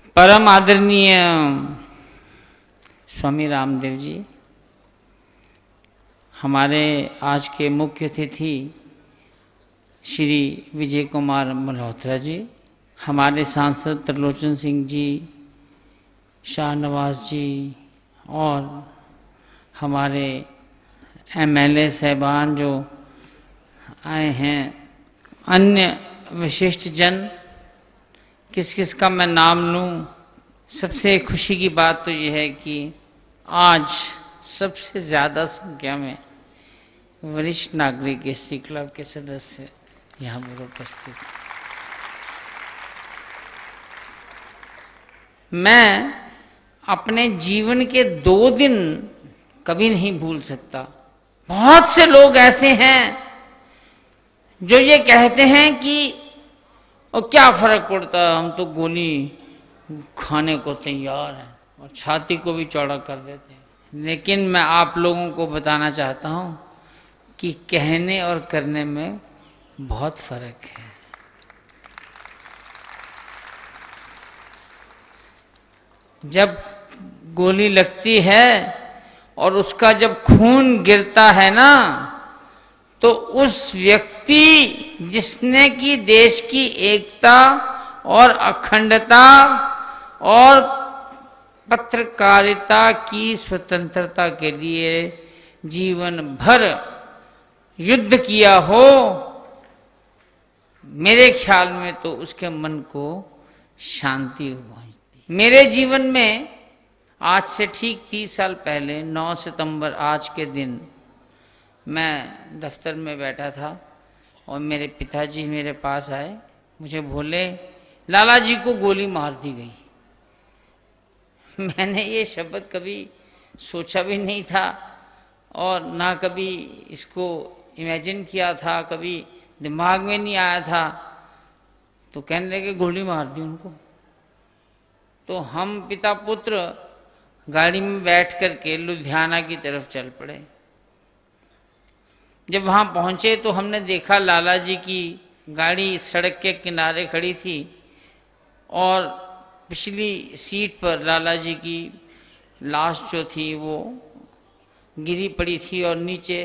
परम आदरणीय स्वामी रामदेव जी, हमारे आज के मुख्य अतिथि श्री विजय कुमार मल्होत्रा जी, हमारे सांसद त्रिलोचन सिंह जी, शाहनवाज जी और हमारे एमएलए साहबान जो आए हैं, अन्य विशिष्ट जन, किस किस का मैं नाम लूं। सबसे खुशी की बात तो यह है कि आज सबसे ज़्यादा संख्या में वरिष्ठ नागरिक एसटी क्लब के सदस्य यहाँ पर उपस्थित। मैं अपने जीवन के 2 दिन कभी नहीं भूल सकता। बहुत से लोग ऐसे हैं जो ये कहते हैं कि और क्या फर्क पड़ता है, हम तो गोली खाने को तैयार हैं और छाती को भी चौड़ा कर देते हैं। लेकिन मैं आप लोगों को बताना चाहता हूं कि कहने और करने में बहुत फर्क है। जब गोली लगती है और उसका जब खून गिरता है ना, तो उस व्यक्ति जिसने कि देश की एकता और अखंडता और पत्रकारिता की स्वतंत्रता के लिए जीवन भर युद्ध किया हो, मेरे ख्याल में तो उसके मन को शांति पहुंचती। मेरे जीवन में आज से ठीक 30 साल पहले 9 सितंबर आज के दिन मैं दफ्तर में बैठा था और मेरे पिताजी मेरे पास आए, मुझे बोले लाला जी को गोली मार दी गई। मैंने ये शब्द कभी सोचा भी नहीं था और ना कभी इसको इमेजिन किया था, कभी दिमाग में नहीं आया था। तो कहने लगे गोली मार दी उनको। तो हम पिता पुत्र गाड़ी में बैठ करके लुधियाना की तरफ चल पड़े। जब वहाँ पहुँचे तो हमने देखा लाला जी की गाड़ी सड़क के किनारे खड़ी थी और पिछली सीट पर लाला जी की लाश जो थी वो गिरी पड़ी थी और नीचे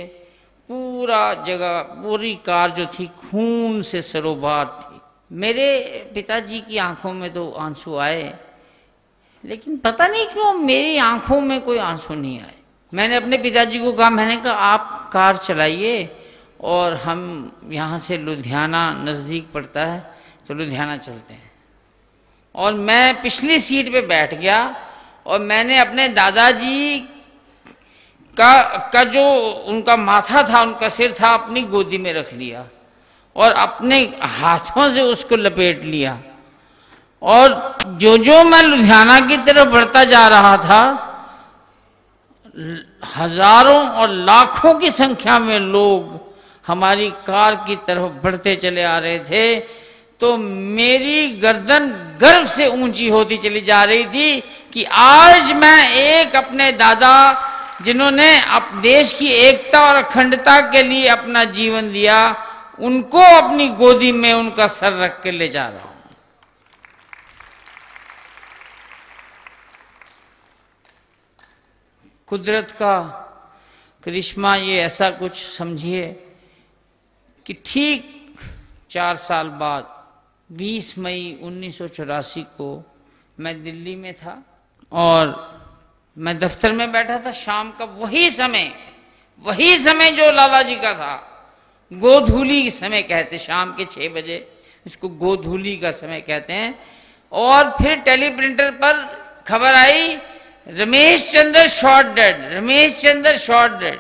पूरा जगह, पूरी कार जो थी खून से सरोबार थी। मेरे पिताजी की आंखों में तो आंसू आए, लेकिन पता नहीं क्यों मेरी आंखों में कोई आंसू नहीं आए। मैंने अपने पिताजी को कहा, मैंने कहा आप कार चलाइए और हम यहाँ से लुधियाना नज़दीक पड़ता है तो लुधियाना चलते हैं। और मैं पिछली सीट पे बैठ गया और मैंने अपने दादाजी का जो उनका माथा था, उनका सिर था, अपनी गोदी में रख लिया और अपने हाथों से उसको लपेट लिया। और जो मैं लुधियाना की तरफ बढ़ता जा रहा था, हजारों और लाखों की संख्या में लोग हमारी कार की तरफ बढ़ते चले आ रहे थे। तो मेरी गर्दन गर्व से ऊंची होती चली जा रही थी कि आज मैं एक अपने दादा जिन्होंने देश की एकता और अखंडता के लिए अपना जीवन दिया, उनको अपनी गोदी में उनका सर रख के ले जा रहा हूं। कुदरत का करिश्मा ये ऐसा कुछ समझिए कि ठीक 4 साल बाद 20 मई 1984 को मैं दिल्ली में था और मैं दफ्तर में बैठा था। शाम का वही समय जो लाला जी का था, गोधूली समय कहते, शाम के 6 बजे इसको गोधूली का समय कहते हैं। और फिर टेलीप्रिंटर पर खबर आई, Ramesh Chandra shot dead, Ramesh Chandra shot dead.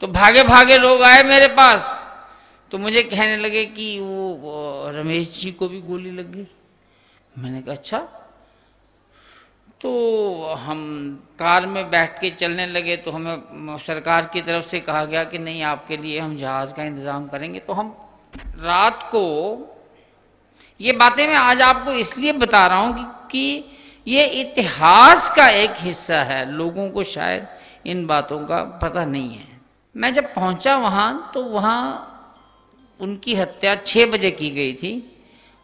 तो भागे भागे लोग आए मेरे पास, तो मुझे कहने लगे कि वो रमेश जी को भी गोली लग गई। मैंने कहा अच्छा। तो हम कार में बैठ के चलने लगे तो हमें सरकार की तरफ से कहा गया कि नहीं, आपके लिए हम जहाज़ का इंतज़ाम करेंगे। तो हम रात को, ये बातें मैं आज आपको इसलिए बता रहा हूँ कि ये इतिहास का एक हिस्सा है, लोगों को शायद इन बातों का पता नहीं है। मैं जब पहुंचा वहां तो वहां उनकी हत्या 6 बजे की गई थी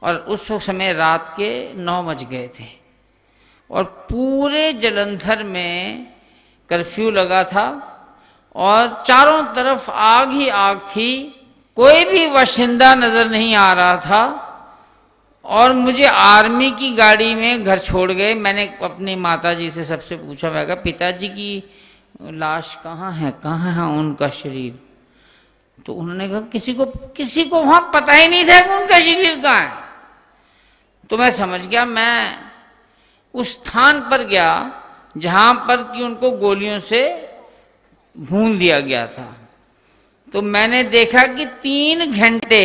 और उस समय रात के 9 बज गए थे और पूरे जालंधर में कर्फ्यू लगा था और चारों तरफ आग ही आग थी, कोई भी बाशिंदा नजर नहीं आ रहा था। और मुझे आर्मी की गाड़ी में घर छोड़ गए। मैंने अपनी माताजी से सबसे पूछा, मैं कहा पिताजी की लाश कहाँ है उनका शरीर? तो उन्होंने कहा किसी को वहां पता ही नहीं था कि उनका शरीर कहाँ है। तो मैं समझ गया, मैं उस स्थान पर गया जहां पर कि उनको गोलियों से भून दिया गया था। तो मैंने देखा कि 3 घंटे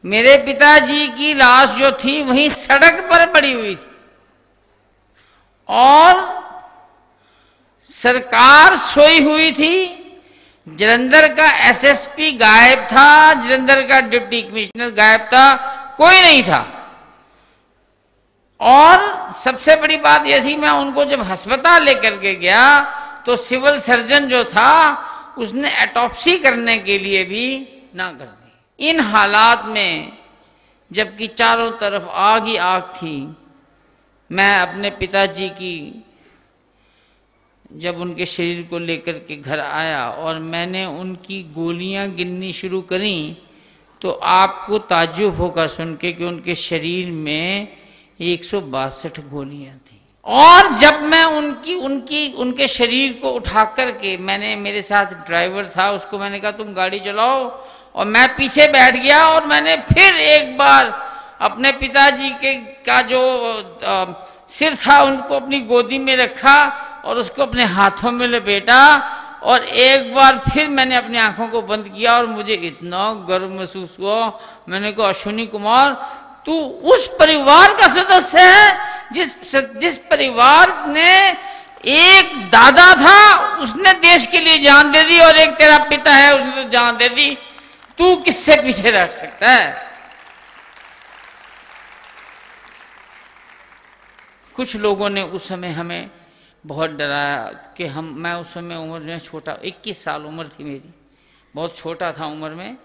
मेरे पिताजी की लाश जो थी वहीं सड़क पर पड़ी हुई थी और सरकार सोई हुई थी। जालंधर का एसएसपी गायब था, जालंधर का डिप्टी कमिश्नर गायब था, कोई नहीं था। और सबसे बड़ी बात यह थी, मैं उनको जब अस्पताल लेकर के गया तो सिविल सर्जन जो था उसने ऑटोप्सी करने के लिए भी ना कर दी। इन हालात में जबकि चारों तरफ आग ही आग थी, मैं अपने पिताजी की जब उनके शरीर को लेकर के घर आया और मैंने उनकी गोलियां गिननी शुरू करी तो आपको ताज्जुब होगा सुन के कि उनके शरीर में 162 गोलियां थी। और जब मैं उनके शरीर को उठा करके, मैंने, मेरे साथ ड्राइवर था, उसको मैंने कहा तुम गाड़ी चलाओ, और मैं पीछे बैठ गया और मैंने फिर एक बार अपने पिताजी का जो सिर था उनको अपनी गोदी में रखा और उसको अपने हाथों में लपेटा और एक बार फिर मैंने अपनी आंखों को बंद किया और मुझे इतना गर्व महसूस हुआ। मैंने कहा अश्विनी कुमार, तू उस परिवार का सदस्य है जिस परिवार ने एक दादा था उसने देश के लिए जान दे दी और एक तेरा पिता है उसने तो जान दे दी। तू किससे पीछे रख सकता है? कुछ लोगों ने उस समय हमें बहुत डराया कि मैं उस समय उम्र में छोटा, 21 साल उम्र थी मेरी, बहुत छोटा था उम्र में।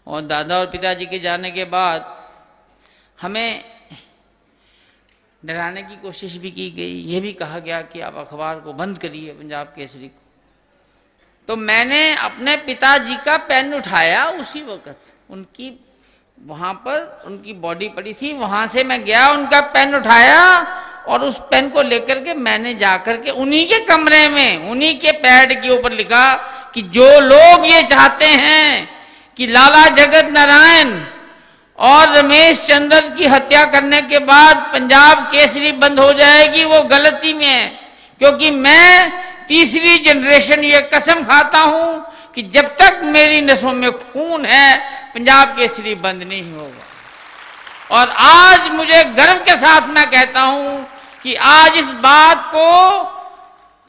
और दादा और पिताजी के जाने के बाद हमें डराने की कोशिश भी की गई। यह भी कहा गया कि आप अखबार को बंद करिए, पंजाब केसरी को। तो मैंने अपने पिताजी का पेन उठाया, उसी वक्त उनकी वहां पर उनकी बॉडी पड़ी थी, वहां से मैं गया, उनका पेन उठाया और उस पेन को लेकर के मैंने जाकर के उन्हीं के कमरे में उन्हीं के पैड के ऊपर लिखा कि जो लोग ये चाहते हैं कि लाला जगत नारायण और रमेश चंद्र की हत्या करने के बाद पंजाब केसरी बंद हो जाएगी, वो गलती में है। क्योंकि मैं तीसरी जनरेशन ये कसम खाता हूं कि जब तक मेरी नसों में खून है पंजाब केसरी बंद नहीं होगा। और आज मुझे गर्व के साथ मैं कहता हूं कि आज इस बात को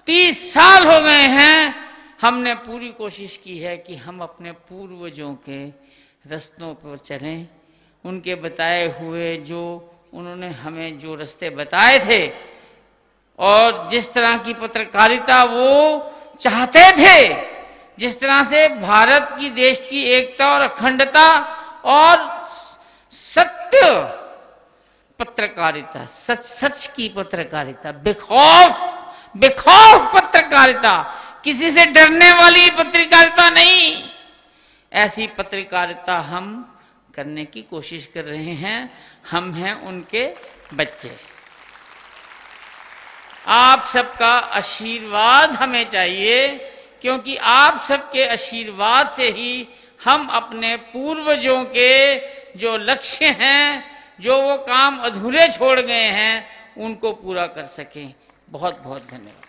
30 साल हो गए हैं, हमने पूरी कोशिश की है कि हम अपने पूर्वजों के रास्तों पर चलें, उनके बताए हुए जो उन्होंने हमें जो रास्ते बताए थे और जिस तरह की पत्रकारिता वो चाहते थे, जिस तरह से भारत की देश की एकता और अखंडता और सत्य पत्रकारिता, सच की पत्रकारिता, बेखौफ पत्रकारिता, किसी से डरने वाली पत्रकारिता नहीं, ऐसी पत्रकारिता हम करने की कोशिश कर रहे हैं। हम हैं उनके बच्चे। आप सबका आशीर्वाद हमें चाहिए, क्योंकि आप सबके आशीर्वाद से ही हम अपने पूर्वजों के जो लक्ष्य हैं, जो वो काम अधूरे छोड़ गए हैं, उनको पूरा कर सकें। बहुत बहुत धन्यवाद।